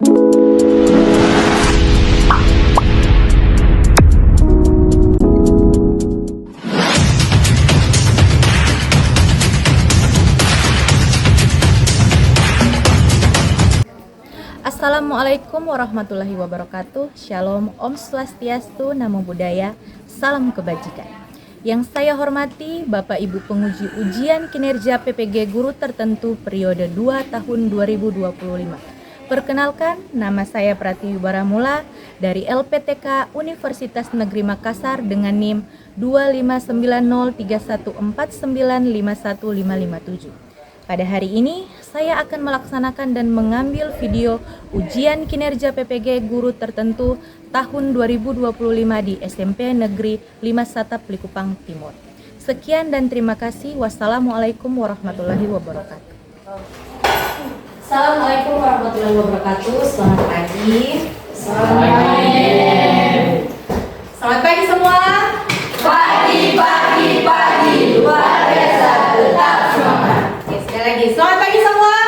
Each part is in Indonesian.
Assalamualaikum warahmatullahi wabarakatuh. Shalom, Om Swastiastu, Namo Buddhaya, salam kebajikan. Yang saya hormati Bapak Ibu penguji ujian kinerja PPG Guru Tertentu periode 2 tahun 2025. Perkenalkan, nama saya Pratiwi Baramula dari LPTK Universitas Negeri Makassar dengan NIM 2590314951557. Pada hari ini, saya akan melaksanakan dan mengambil video ujian kinerja PPG Guru Tertentu tahun 2025 di SMP Negeri 5 Satap Likupang Timur. Sekian dan terima kasih. Wassalamualaikum warahmatullahi wabarakatuh. Assalamualaikum warahmatullahi wabarakatuh. Selamat pagi. Selamat pagi. Selamat pagi semua. Pagi, luar biasa, tetap semangat. Oke, sekali lagi. Selamat pagi semua.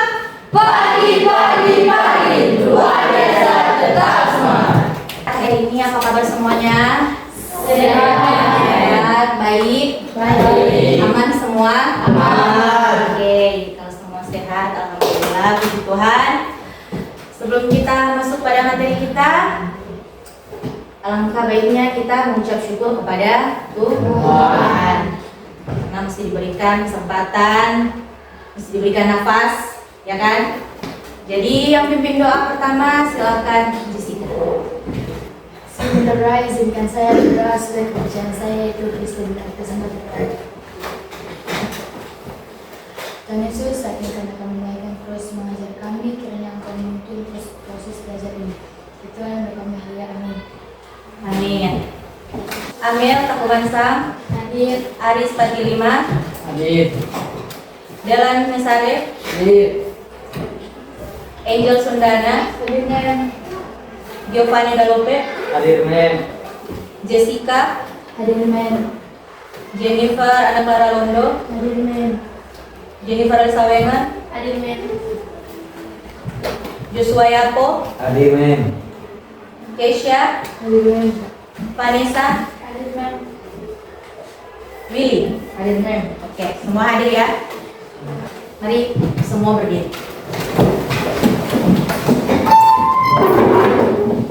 Pagi, luar biasa, tetap semangat. Hari ini apa kabar semuanya? Sehat, baik, aman semua? Aman. Oke, kalau semua sehat, alhamdulillah, puji Tuhan. Sebelum kita masuk pada materi kita, alangkah baiknya kita mengucap syukur kepada Tuhan. Karena mesti diberikan kesempatan, mesti diberikan nafas, ya kan? Jadi yang pimpin doa pertama silakan Jessica. Sebenarnya izinkan saya berdoa sesuai kepercayaan saya yaitu Kristen dan Kristus Tuhan. Tuhan Yesus, saat ini kami akan menaikkan terus mengajar kami, kiranya Engkau menuntun proses belajar ini. Itu yang kami halia, amin. Amin. Amel Takuban Sam, Hadir. Aris Patilima, Hadir. Dalan Mesare, Hadir. Angel Sundana, Hadir, men. Giovanni Dalope, Hadir, men. Jessica, Hadir, men. Jennifer Ana Clara Londo, Hadir, men. Jennifer Elsa Wengan, Hadir, men. Joshua Yapo, Hadir, men. Keisha, Hadir, men. Vanessa, Hadir, men. Willy. Hadir, men. Oke, semua hadir ya. Mari semua berdiri.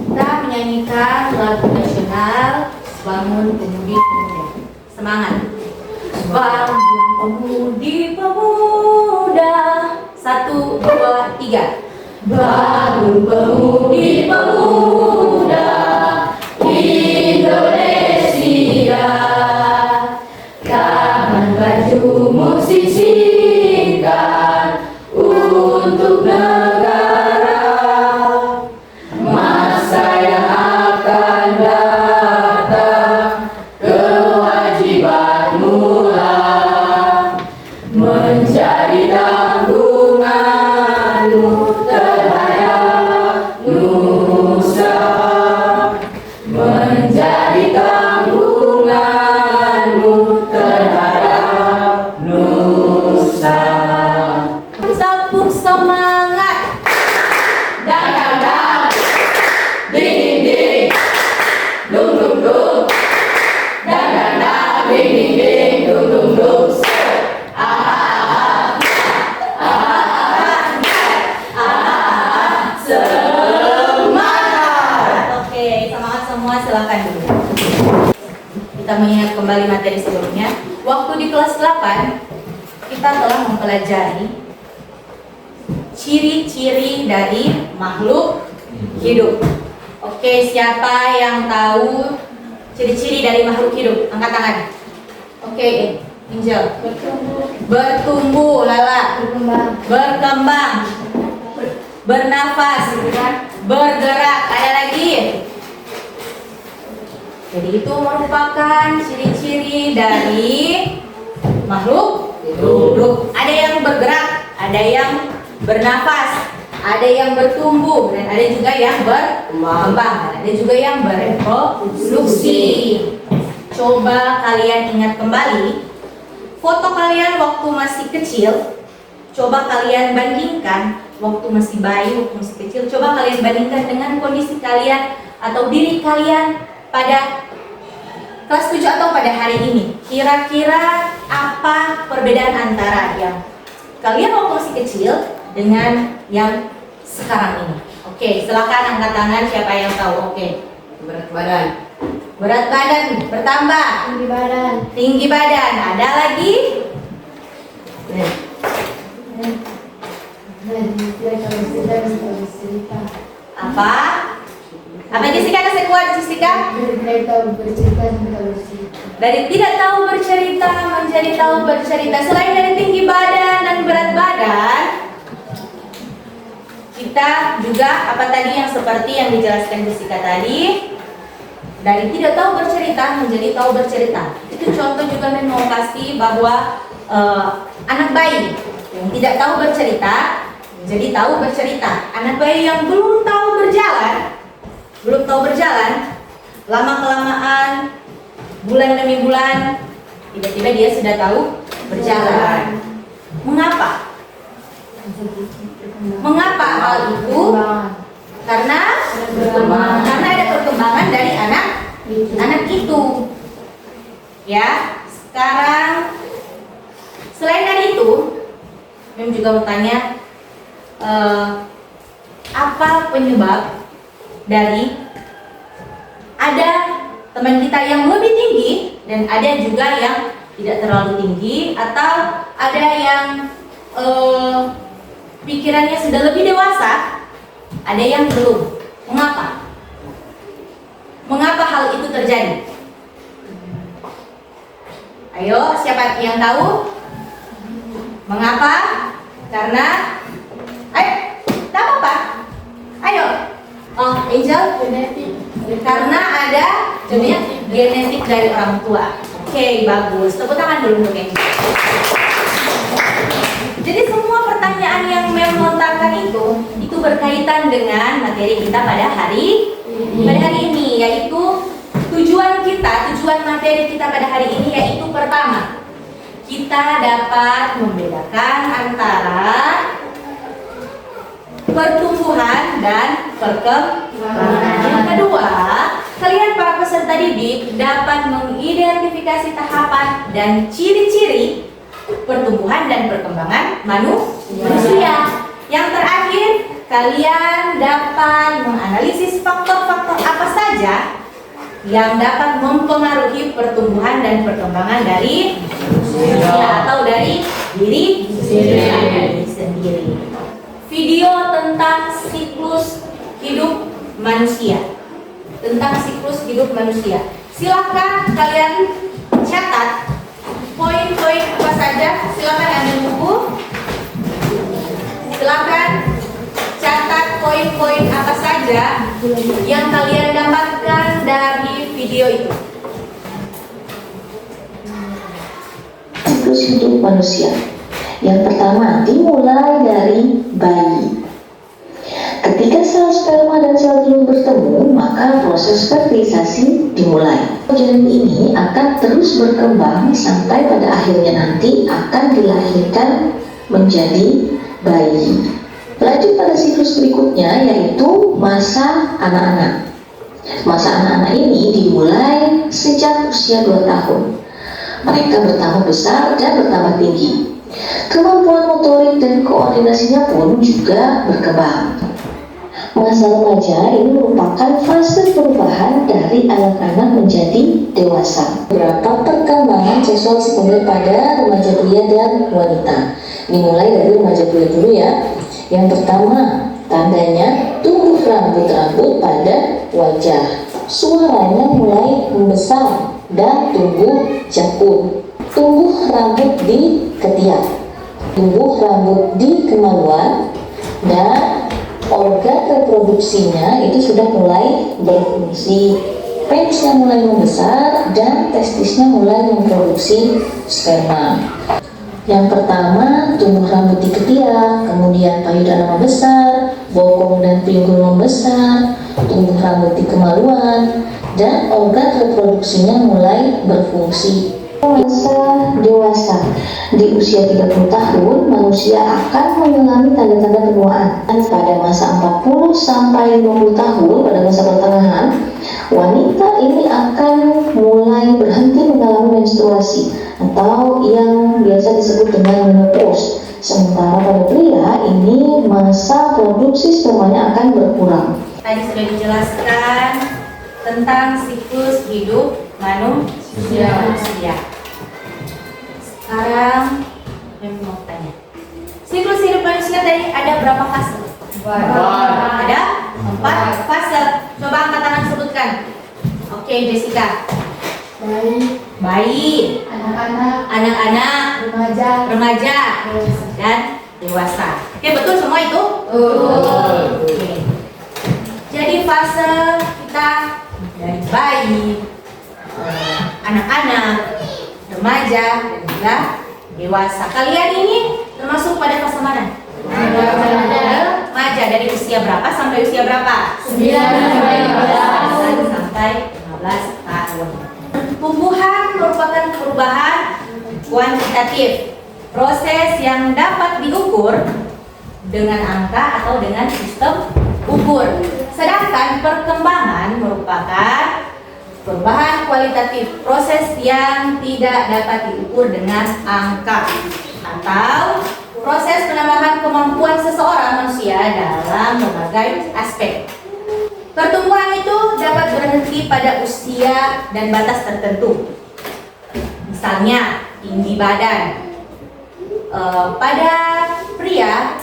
Kita menyanyikan lagu nasional Bangun Pemudi Pemuda. Semangat. Bangun Pemudi Pemuda. 1, 2, 3. Bangun pemudi pemuda Indonesia, tangan bajumu sisihkan untuk negara, masa yang akan datang kewajibanmu lah menjadi tanggunganmu terhadap nusa, menjadi tanggunganmu terhadap nusa. Tepuk semangat. Dang dang dang, ding ding ding, dung dung dung, dang dang dang, ding ding ding, dung dung dung. Oke, semangat semua, silakan dulu. Kita mengingat kembali materi sebelumnya. Waktu di kelas 8 kita telah mempelajari ciri-ciri dari makhluk hidup. Oke, siapa yang tahu ciri-ciri dari makhluk hidup? Angkat tangan. Oke, Angel. Bertumbuh, Lala. Berkembang. Bernafas. Bergerak. Ada lagi? Jadi itu merupakan ciri-ciri dari makhluk hidup. Ada yang bergerak, ada yang bernafas, ada yang bertumbuh, dan ada juga yang berkembang, dan ada juga yang berevolusi. Coba kalian ingat kembali foto kalian waktu masih kecil. Coba kalian bandingkan waktu masih bayi, waktu masih kecil, coba kalian bandingkan dengan kondisi kalian atau diri kalian pada kelas 7 atau pada hari ini. Kira-kira apa perbedaan antara yang kalian waktu masih kecil dengan yang sekarang ini? Oke, silakan angkat tangan siapa yang tahu. Oke. Berat badan. Berat badan bertambah. Tinggi badan. Tinggi badan. Ada lagi? Tidak tahu bercerita. Apa? Apa Jessica? Kasih kuat Jessica. Tidak tahu bercerita, tidak tahu bercerita. Dari tidak tahu bercerita menjadi tahu bercerita. Selain dari tinggi badan dan berat badan, kita juga apa tadi yang seperti yang dijelaskan Jessica tadi, dari tidak tahu bercerita menjadi tahu bercerita. Itu contoh juga mau kasih bahwa anak bayi yang tidak tahu bercerita menjadi tahu bercerita. Anak bayi yang belum tahu berjalan, lama kelamaan, bulan demi bulan, tiba-tiba dia sudah tahu berjalan. Mengapa? Mengapa hal itu? Karena ada perkembangan dari anak itu. Ya, sekarang selain dari itu, Mem juga mau tanya apa penyebab dari ada teman kita yang lebih tinggi dan ada juga yang tidak terlalu tinggi, atau ada yang pikirannya sudah lebih dewasa, ada yang belum. Mengapa? Mengapa hal itu terjadi? Ayo, siapa yang tahu? Mengapa? Karena tak apa-apa. Ayo. Oh, Angel, Genetik. karena ada genetik dari orang tua. Oke, bagus. Tepuk tangan dulu untuk Angel. Jadi semua pertanyaan yang Mem lontarkan itu berkaitan dengan materi kita pada hari ini, yaitu tujuan materi kita pada hari ini yaitu pertama, kita dapat membedakan antara pertumbuhan dan perkembangan. Yang kedua, kalian para peserta didik dapat mengidentifikasi tahapan dan ciri-ciri pertumbuhan dan perkembangan manusia. Yang terakhir, kalian dapat menganalisis faktor-faktor apa saja yang dapat mempengaruhi pertumbuhan dan perkembangan dari manusia atau dari diri sendiri. Video tentang siklus hidup manusia. Silakan kalian catat poin-poin apa saja. Silakan ambil buku. Silakan catat poin-poin apa saja yang kalian dapatkan dari video itu. Siklus hidup manusia. Yang pertama dimulai dari bayi. Ketika sel sperma dan sel telur bertemu, maka proses fertilisasi dimulai. Janin ini akan terus berkembang sampai pada akhirnya nanti akan dilahirkan menjadi bayi. Lanjut pada siklus berikutnya, yaitu masa anak-anak. Masa anak-anak ini dimulai sejak usia 2 tahun. Mereka bertambah besar dan bertambah tinggi. Kemampuan motorik dan koordinasinya pun juga berkembang. Masa remaja ini merupakan fase perubahan dari anak-anak menjadi dewasa. Beberapa perkembangan seksual sekunder pada remaja pria dan wanita. Dimulai dari remaja pria dulu ya. Yang pertama, tandanya tumbuh rambut-rambut pada wajah. Suaranya mulai membesar dan tumbuh jakun. Tumbuh rambut di ketiak, tumbuh rambut di kemaluan, dan organ reproduksinya itu sudah mulai berfungsi. Penisnya mulai membesar dan testisnya mulai memproduksi sperma. Yang pertama, tumbuh rambut di ketiak, kemudian payudara membesar, bokong dan pinggul membesar, tumbuh rambut di kemaluan, dan organ reproduksinya mulai berfungsi. Masa dewasa. Di usia 30 tahun, manusia akan mengalami tanda-tanda penuaan. Pada masa 40 sampai 50 tahun, pada masa pertengahan, wanita ini akan mulai berhenti mengalami menstruasi atau yang biasa disebut dengan menopause. Sementara pada pria ini masa produksi spermanya akan berkurang. Tadi sudah dijelaskan tentang siklus hidup manusia. Sekarang saya mau tanya, siklus hidup manusia tadi ada berapa fase? Ada 4 fase. Coba angkat tangan sebutkan. Oke, Jessica. Bayi, anak-anak, remaja, dan dewasa. Oke, betul semua itu? Oke. Jadi fase kita dari bayi, anak-anak, remaja, dan juga dewasa. Kalian ini termasuk pada fase mana? Remaja. Dari usia berapa sampai usia berapa? 9 sampai 15. Sampai 15 tahun. Tumbuhan merupakan perubahan kuantitatif, proses yang dapat diukur dengan angka atau dengan sistem ukur. Sedangkan perkembangan merupakan perubahan kualitatif, proses yang tidak dapat diukur dengan angka atau proses penambahan kemampuan seseorang manusia dalam berbagai aspek. Pertumbuhan itu dapat berhenti pada usia dan batas tertentu. Misalnya tinggi badan. Pada pria,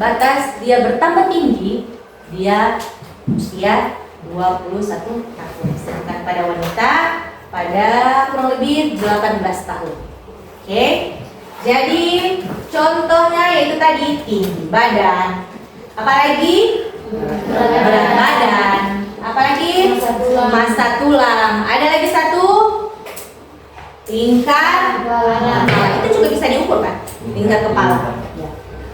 batas dia bertambah tinggi, dia usia 21 tahun. Sedangkan pada wanita pada kurang lebih 18 tahun. Oke. Jadi contohnya yaitu tadi tinggi badan. Apalagi berat badan. Apalagi massa tulang. Ada lagi satu tingkat kepala. Nah, itu juga bisa diukur kan? Tingkat kepala.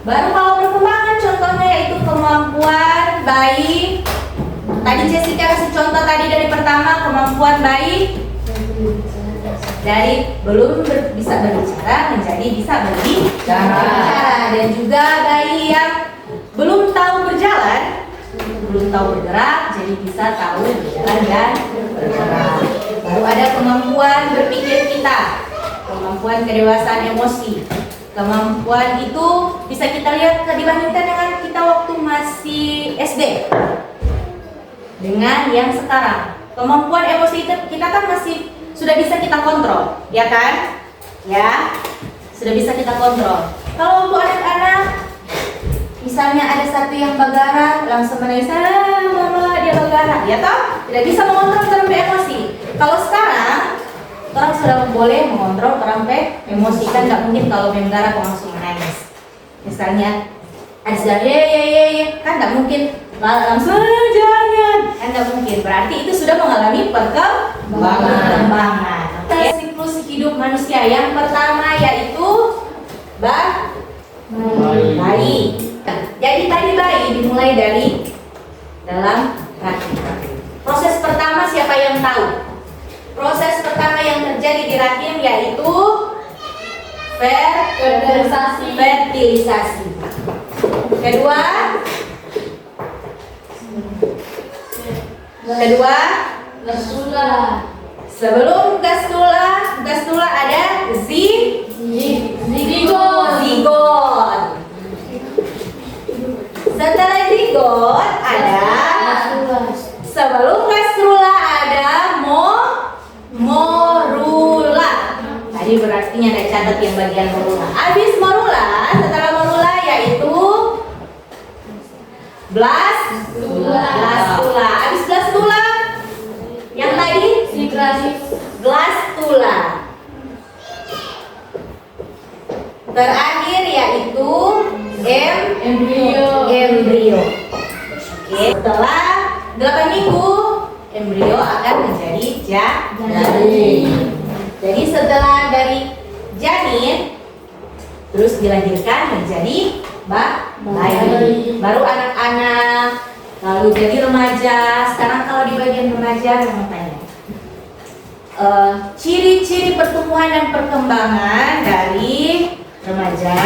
Baru kalau perkembangan contohnya yaitu kemampuan bayi. Tadi Jessica kasih contoh tadi dari pertama, kemampuan bayi dari belum bisa berbicara menjadi bisa berbicara, dan juga bayi yang belum tahu berjalan, belum tahu bergerak, jadi bisa tahu berjalan dan bergerak. Baru ada kemampuan berpikir kita, kemampuan kedewasaan emosi. Kemampuan itu bisa kita lihat dibandingkan dengan kita waktu masih SD dengan yang sekarang. Kemampuan emosi kita kan masih sudah bisa kita kontrol, ya kan? Ya, sudah bisa kita kontrol. Kalau untuk anak-anak, misalnya ada satu yang bagara, langsung menangis, mama dia bagara, ya toh? Tidak bisa mengontrol terhadap emosi. Kalau sekarang, orang sudah boleh mengontrol terhadap emosi, kan nggak mungkin kalau bagara langsung menangis. Misalnya, ada ye, kan nggak mungkin langsung jangan, kan nggak mungkin. Berarti itu sudah mengalami perkembangan. Siklus hidup manusia yang pertama yaitu bayi. Jadi tadi bayi dimulai dari dalam rahim. Proses pertama siapa yang tahu? Proses pertama yang terjadi di rahim yaitu fertilisasi. Kedua Gastrula. Sebelum gastrula ada zigot. Setelah zigot ada sebelum gastrula ada morula. Tadi berarti ada catat yang bagian morula. Habis morula, setelah morula yaitu blastula. Habis blastula yang tadi glastula. Terakhir yaitu embrio. Oke, setelah 8 minggu embrio akan menjadi janin. Jadi setelah dari janin terus dilahirkan menjadi bayi. Baru anak-anak, lalu jadi remaja. Sekarang kalau di bagian remaja, mau tanya, ciri-ciri pertumbuhan dan perkembangan dari remaja.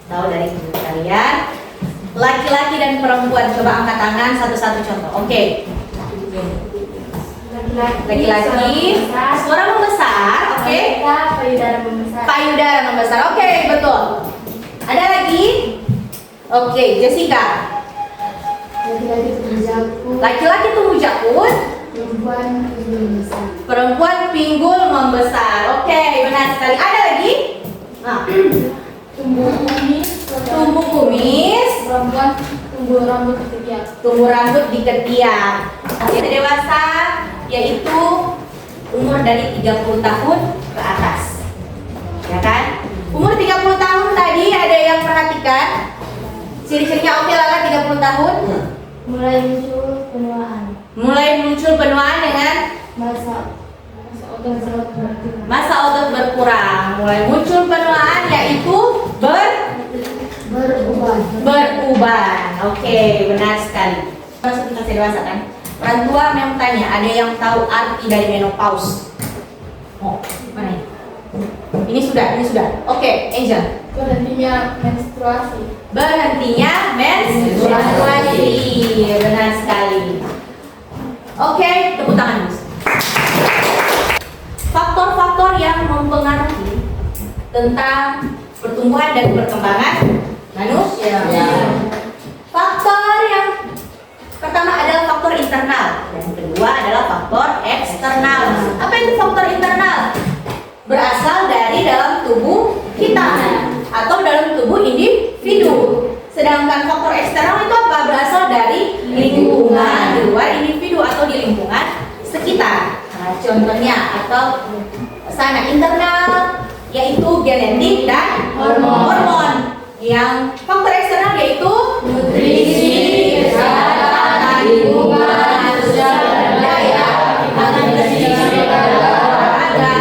Tahu dari ibu kalian, laki-laki dan perempuan. Coba angkat tangan satu-satu contoh. Oke. Laki-laki suara membesar, oke. Payudara membesar. Payudara membesar, oke, betul. Ada lagi? Oke, Jessica. Laki-laki tumbuh jakun. Laki-laki tumbuh jakun, Perempuan tumbuh membesar. perempuan pinggul membesar. Oke, benar sekali. Ada lagi? Nah, Tumbuh kumis. tumbuh kumis, Perempuan tumbuh rambut ketiak. tumbuh rambut di ketiak. Yang dewasa yaitu umur dari 30 tahun ke atas. Ya kan? Umur 30 tahun tadi ada yang perhatikan? Ciri-cirinya oke Lala 30 tahun? Mulai muncul penuaan. Mulai muncul penuaan dengan Masa otot berkurang. masa otot berkurang. Mulai muncul penuaan yaitu beruban. Oke, benar sekali. Masuk ke dewasa kan? Orang tua memang tanya, ada yang tahu arti dari menopause? Oh, mana ini? Ini sudah. Oke, Angel. Berhentinya menstruasi. Berhentinya menstruasi. Benar sekali. Oke, tepuk tangan, Mus. Faktor-faktor yang mempengaruhi tentang pertumbuhan dan perkembangan manusia. Faktor yang pertama adalah faktor internal, dan kedua adalah faktor eksternal. Apa itu faktor internal? Berasal dari dalam tubuh kita atau dalam tubuh individu. Sedangkan faktor eksternal itu apa? Berasal dari lingkungan, di luar individu atau di lingkungan sekitar. Nah, contohnya atau sana internal yaitu genetik dan hormon. Yang faktor eksternal yaitu nutrisi, kesehatan, lingkungan, sosial dan budaya, aktivitas olahraga,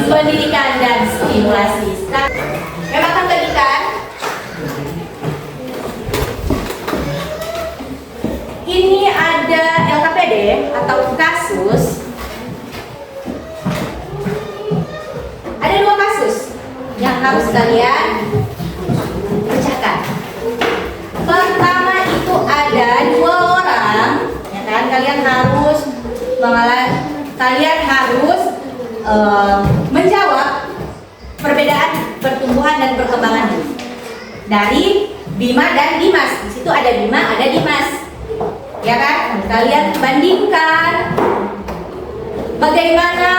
pendidikan dan stimulasi. Memang akan bagikan ini ada LKPD atau kasus. Ada 2 kasus yang harus kalian pecahkan. Pertama itu ada 2 orang, ya kan? Kalian harus menjawab perbedaan pertumbuhan dan perkembangan dari Bima dan Dimas. Di situ ada Bima, ada Dimas, ya kan? Kalian bandingkan bagaimana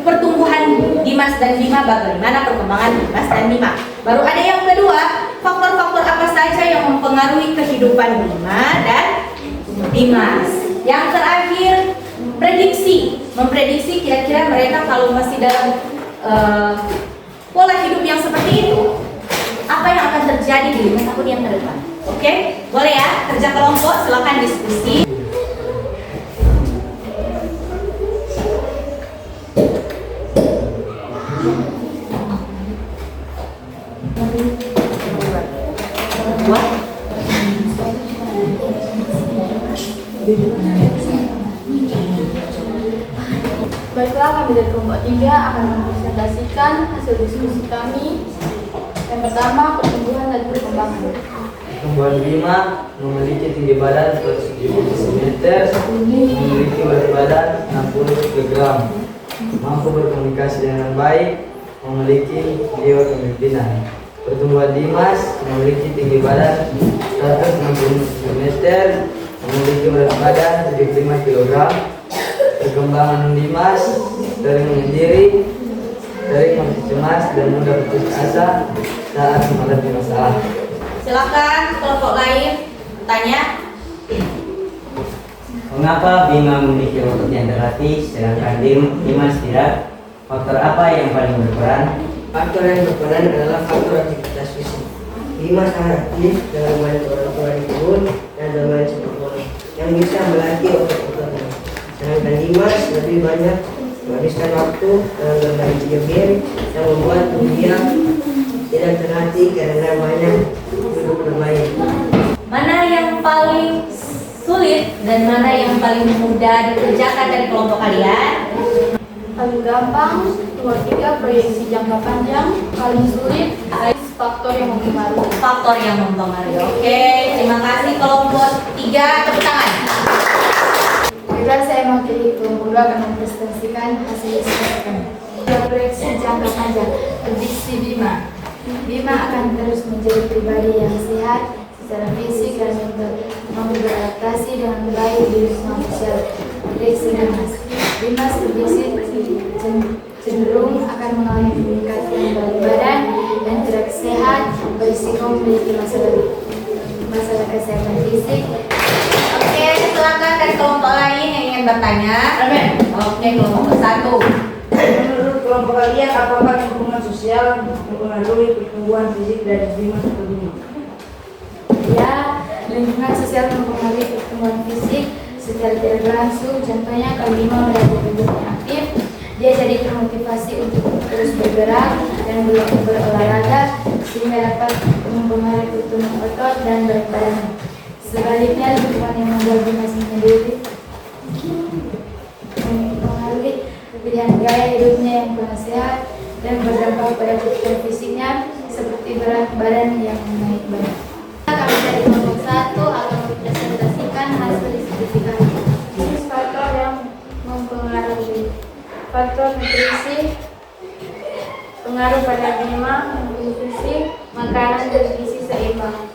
pertumbuhan Dimas dan Bima, bagaimana perkembangan Dimas dan Bima. Baru ada yang kedua, faktor-faktor apa saja yang mempengaruhi kehidupan Bima dan Dimas. Yang terakhir, memprediksi kira-kira mereka kalau masih dalam pola hidup yang seperti itu, apa yang akan terjadi di 5 tahun yang ke depan. Oke? Boleh ya? Kerja kelompok, silakan diskusi. Baiklah, kami dari kelompok 3 akan mempresentasikan hasil diskusi kami. Yang pertama, pertumbuhan dan perkembangan. Pertumbuhan Bima memiliki tinggi badan 170 cm, memiliki berat badan 60 kg, mampu berkomunikasi dengan baik, memiliki jiwa kepemimpinan. Pertumbuhan Dimas memiliki tinggi badan 160 cm, memiliki berat badan 75 kg. Perkembangan Dimas sering menyendiri, sering merasa cemas dan mudah putus asa saat menghadapi masalah. Silakan kelompok lain tanya. Mengapa Bima memiliki otot yang terlatih sedangkan Dimas tidak? Faktor apa yang paling berperan? Faktor yang berperan adalah faktor aktivitas fisik. Bima sangat aktif dalam membantu orang tua di kebun dan bermain sepak bola yang bisa melatih otot-ototnya. Sedangkan Dimas lebih banyak menghabiskan waktu dalam bermain video game yang membuat dia tidak terlatih karena banyak duduk bermain. Mana yang paling sulit Dan mana yang paling mudah dikerjakan dari kelompok kalian? Paling gampang, nomor 3 proyeksi jangka panjang. Paling sulit, faktor yang mempengaruhi. Faktor yang mempengaruhi. Oke, terima kasih kelompok 3, tepuk tangan. Baiklah, saya mewakili kelompok 2 akan mempresentasikan hasil riset kami. Proyeksi jangka panjang, prediksi Bima. Bima akan terus menjadi pribadi yang sehat secara fisik dan mental, mampu beradaptasi dengan baik di lingkungan sosial. Prediksi Bima prediksi cenderung akan mengalami peningkatan berat badan dan tidak sehat, berisiko memiliki masalah kesehatan fisik. Oke, silakan dari kelompok lain yang ingin bertanya. Oke, kelompok 1. Menurut kelompok kalian, apakah lingkungan sosial mempengaruhi pertumbuhan fisik dari Bima atau Bima? Ya, lingkungan sosial mempengaruhi pertumbuhan fisik secara tidak langsung. Contohnya, kalau Bima mendapat kegiatan yang aktif, dia jadi termotivasi untuk terus bergerak dan berolahraga sehingga dapat mempengaruhi pertumbuhan otot dan berat badan. Sebaliknya, lingkungan yang membuat Bima sendiri mempengaruhi pilihan gaya hidupnya yang kurang sehat dan berdampak pada kebutuhan fisiknya seperti berat badan yang naik banyak. Kami dari kelompok 1 akan mempresentasikan hasil diskusi kami. Faktor yang mempengaruhi. Faktor nutrisi, pengaruh pada Bima, nutrisi, makanan bergizi seimbang.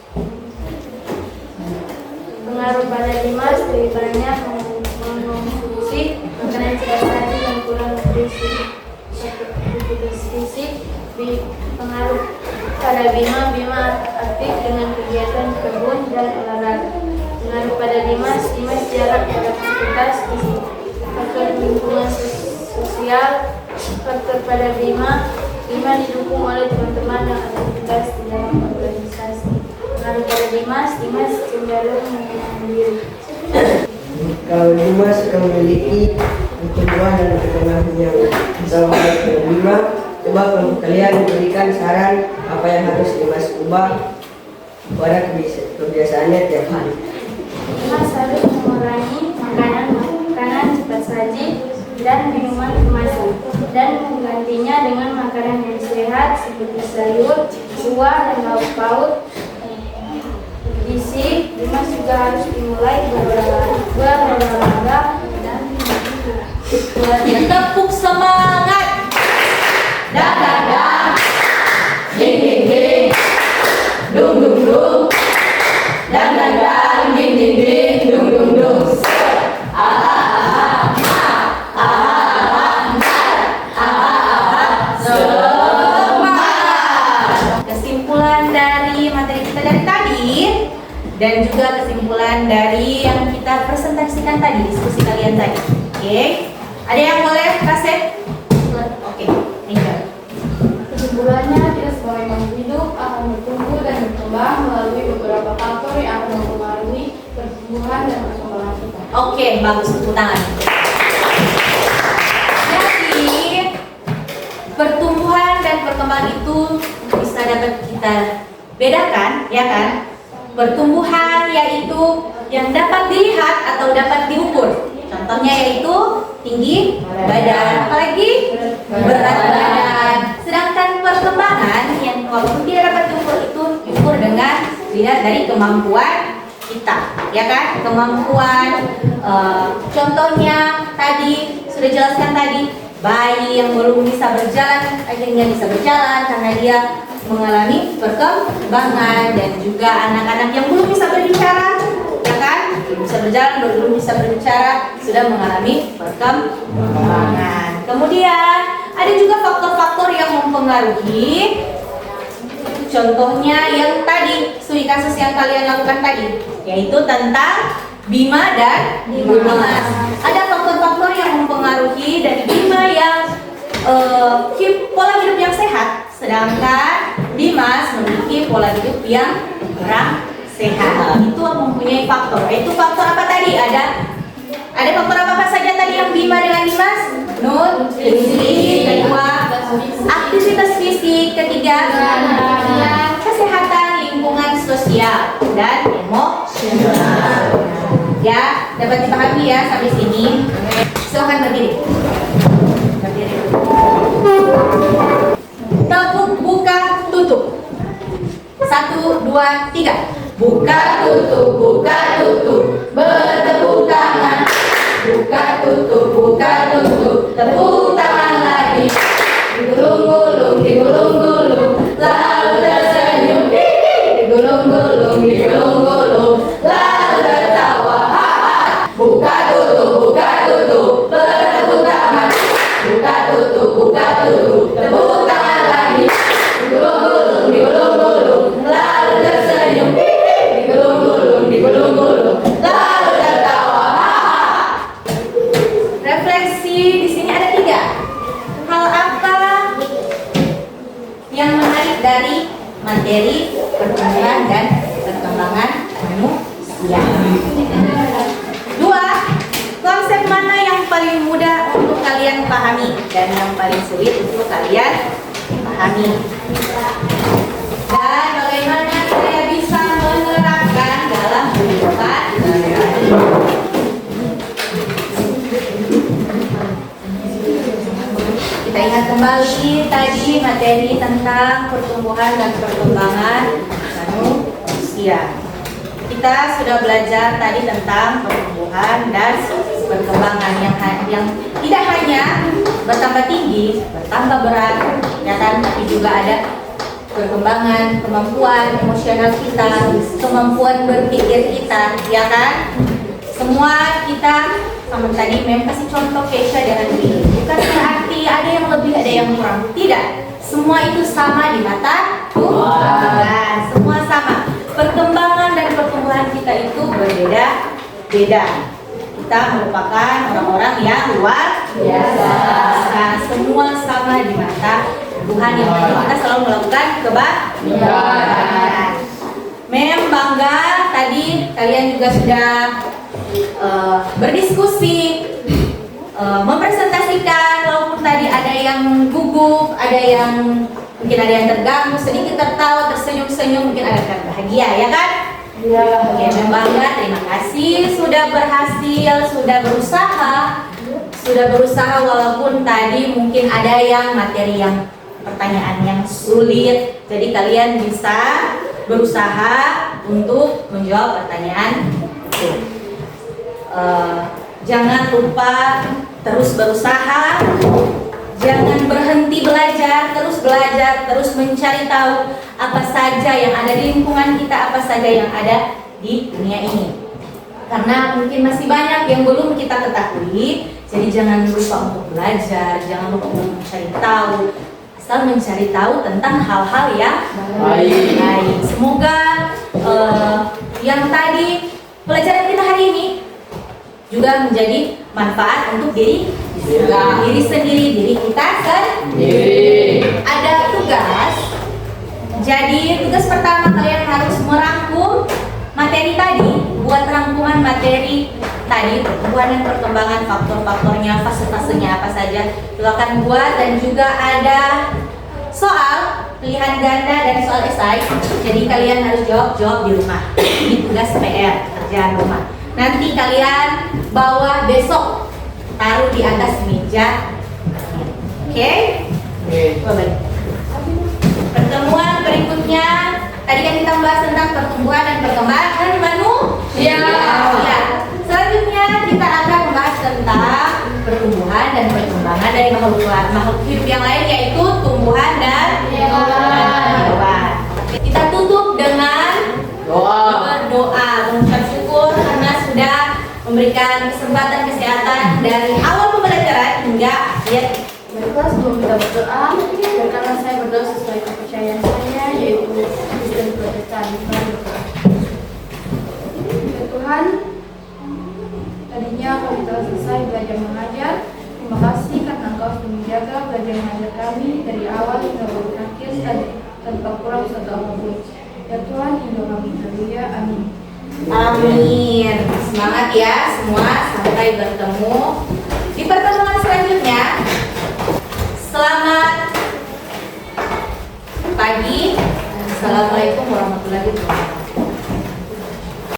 Pengaruh pada Bima lebih banyak mengkonsumsi makanan cepat saji yang kurang nutrisi. Aktivitas fisik, pengaruh pada Bima aktif dengan kegiatan kebun dan olahraga. Pengaruh pada Bima jarang pada aktivitas fisik. Faktor lingkungan sosial, faktor pada Bima didukung oleh teman-teman dan aktivitas di dalam organisasi. Pengaruh pada Dimas cenderung mandiri. Kalau Dimas akan memiliki pertumbuhan dan perkembangan yang sama dengan Bima, coba kelompok kalian memberikan saran apa yang harus Dimas ubah pada kebiasaannya tiap hari. Dimas harus mengurangi makanan cepat saji dan minuman kemasan dan menggantinya dengan makanan yang sehat seperti sayur, buah, dan lauk pauk. Gizi, Dimas juga harus dimulai berolahraga dan Tepuk semangat. Dang dang dang, ding ding ding, dung dung dung. Dang dang dang, ding ding ding, dung dung dung. Kesimpulan dari materi kita dari tadi dan juga kesimpulan dari yang kita presentasikan tadi, diskusi kalian tadi. Oke, ada yang boleh kasih? Oke, tinggal. Kesimpulannya, kita sebagai makhluk hidup akan bertumbuh dan berkembang melalui beberapa faktor yang akan mempengaruhi pertumbuhan dan perkembangan kita. Oke, bagus, tepuk tangan. Jadi, pertumbuhan dan perkembangan itu bisa dapat kita bedakan, ya kan? Pertumbuhan yaitu yang dapat dilihat atau dapat diukur. Contohnya yaitu tinggi badan, apalagi berat badan. Sedangkan perkembangan yang walaupun tidak dapat diukur itu diukur dengan dilihat dari kemampuan kita, ya kan? Kemampuan, contohnya tadi sudah jelaskan tadi, bayi yang belum bisa berjalan akhirnya bisa berjalan karena dia mengalami perkembangan, dan juga anak-anak yang belum bisa berbicara, ya kan? Belum bisa berjalan, belum bisa berbicara, sudah mengalami perkembangan. Kemudian ada juga faktor-faktor yang mempengaruhi. Contohnya yang tadi, studi kasus yang kalian lakukan tadi, yaitu tentang Bima dan Dimas. Ada faktor-faktor yang mempengaruhi dari Bima yang pola hidup yang sehat, sedangkan Dimas memiliki pola hidup yang kurang sehat. Itu mempunyai faktor. Itu faktor apa tadi? Ada faktor apa saja tadi yang Bima dengan Dimas? Nutrisi, kedua aktivitas fisik, ketiga kesehatan, lingkungan sosial, dan emosional. Ya, Dapat dipahami ya sampai sini? Silahkan berdiri. Berdiri. Tepuk, buka, tutup. 1, 2, 3. Buka tutup, bertepuk tangan. Buka tutup, tepuk tangan lagi. Digulung-gulung, digulung-gulung, lalu tersenyum. Digulung-gulung, digulung-gulung, lalu tertawa. Buka tutup, bertepuk tangan. Buka tutup, tepuk tangan lagi. Digulung-gulung, digulung-gulung, lalu tersenyum. Digulung-gulung, digulung-gulung, lalu tertawa. Refleksi di sini ada 3. Hal apa yang menarik dari materi pertumbuhan dan perkembangan manusia? 2. Konsep mana yang paling mudah untuk kalian pahami dan yang paling sulit untuk kalian pahami? Dan bagaimana saya bisa menerapkan dalam kehidupan sehari-hari? Kita ingat kembali tadi materi tentang pertumbuhan dan perkembangan manusia. Kita sudah belajar tadi tentang pertumbuhan dan perkembangan yang tidak hanya bertambah tinggi, bertambah berat, ya kan, tapi juga ada perkembangan kemampuan emosional kita, kemampuan berpikir kita, ya kan? Semua kita sama tadi memang kasih contoh Keisha dengan Willy. Bukan berarti ada yang lebih, ada yang kurang. Tidak. Semua itu sama di mata Tuhan. Semua sama. Perkembangan dan pertumbuhan kita itu berbeda-beda. Kita merupakan orang-orang yang luar biasa. Semua sama di mata Tuhan. Yang penting kita selalu melakukan kebaikan. Mem bangga tadi kalian juga sudah berdiskusi, mempresentasikan, walaupun tadi ada yang gugup, ada yang mungkin ada yang terganggu, sedikit tertawa, tersenyum-senyum, mungkin ada yang bahagia, ya kan? Iya. Oke, bangga, terima kasih sudah berhasil, sudah berusaha walaupun tadi mungkin ada yang materi yang pertanyaan yang sulit, jadi kalian bisa berusaha untuk menjawab pertanyaan itu. Jangan lupa terus berusaha, jangan berhenti belajar, terus mencari tahu apa saja yang ada di lingkungan kita, apa saja yang ada di dunia ini. Karena mungkin masih banyak yang belum kita ketahui, jadi jangan lupa untuk belajar, jangan lupa untuk mencari tahu, asal mencari tahu tentang hal-hal yang baik. Semoga yang tadi pelajaran kita hari ini juga menjadi manfaat untuk diri sendiri, diri kita sendiri. Ada tugas. Jadi tugas pertama kalian harus merangkum materi tadi. Buat rangkuman materi tadi, pertumbuhan dan perkembangan, faktor-faktornya, fase-fasenya apa saja. Silakan buat, dan juga ada soal pilihan ganda dan soal esai. Jadi kalian harus jawab di rumah. Ini tugas PR, kerjaan rumah. Nanti kalian bawa besok, taruh di atas meja. Oke? Baik. Pertemuan berikutnya, tadi kan kita bahas tentang pertumbuhan dan perkembangan manusia. Selanjutnya kita akan membahas tentang pertumbuhan dan perkembangan dari makhluk hidup yang lain, yaitu tumbuhan dan hewan. Kita tutup dengan berdoa, mengucap syukur karena sudah memberikan kesempatan kesehatan dari awal pembelajaran hingga akhir. Baiklah, sebelum kita berdoa, karena saya berdoa sesuai kepercayaan saya, yaitu Kristen Protestan. Ya Tuhan, tadinya kami telah selesai belajar mengajar. Terima kasih karena Engkau sudah menjaga belajar mengajar kami dari awal hingga berakhir tanpa kurang satu apapun. Ya Tuhan, hingga kami haleluya, amin. Amin. Semangat ya semua, sampai bertemu